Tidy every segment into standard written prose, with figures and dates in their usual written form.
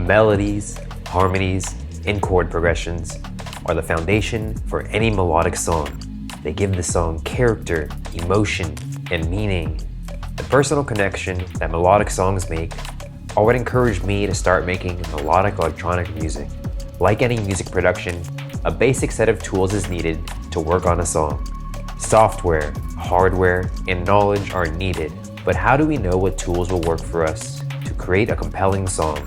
melodies, harmonies, and chord progressions are the foundation for any melodic song. They give the song character, emotion, and meaning. The personal connection that melodic songs make are what encouraged me to start making melodic electronic music. Like any music production, a basic set of tools is needed to work on a song. Software, hardware, and knowledge are needed, but how do we know what tools will work for us to create a compelling song?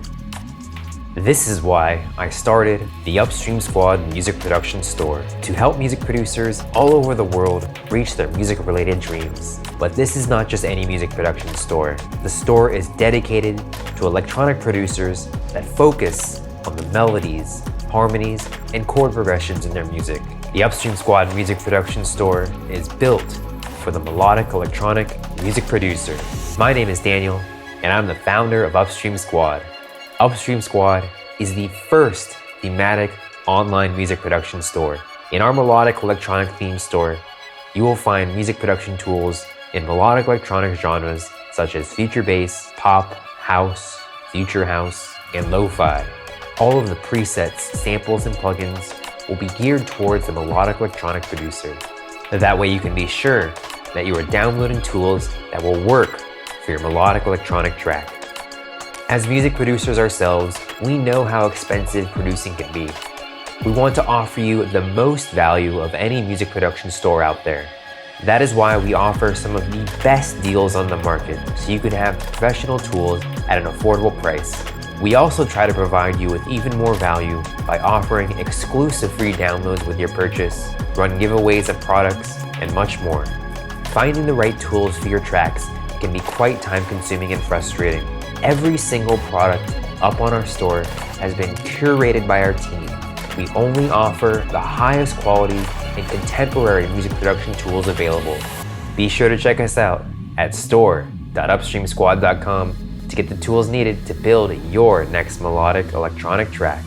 This is why I started the UpstreamSquad music production store to help music producers all over the world reach their music-related dreams. But this is not just any music production store. The store is dedicated to electronic producers that focus on the melodies, harmonies, and chord progressions in their music. The UpstreamSquad music production store is built for the melodic electronic music producer. My name is Daniel, and I'm the founder of UpstreamSquad. UpstreamSquad is the first thematic online music production store. In our melodic electronic theme store, you will find music production tools in melodic electronic genres such as future bass, pop, house, future house, and lo-fi. All of the presets, samples, and plugins will be geared towards the melodic electronic producer. That way you can be sure that you are downloading tools that will work for your melodic electronic track. As music producers ourselves, we know how expensive producing can be. We want to offer you the most value of any music production store out there. That is why we offer some of the best deals on the market, so you can have professional tools at an affordable price. We also try to provide you with even more value by offering exclusive free downloads with your purchase, run giveaways of products, and much more. Finding the right tools for your tracks can be quite time-consuming and frustrating. Every single product up on our store has been curated by our team. We only offer the highest quality and contemporary music production tools available. Be sure to check us out at store.upstreamsquad.com to get the tools needed to build your next melodic electronic track.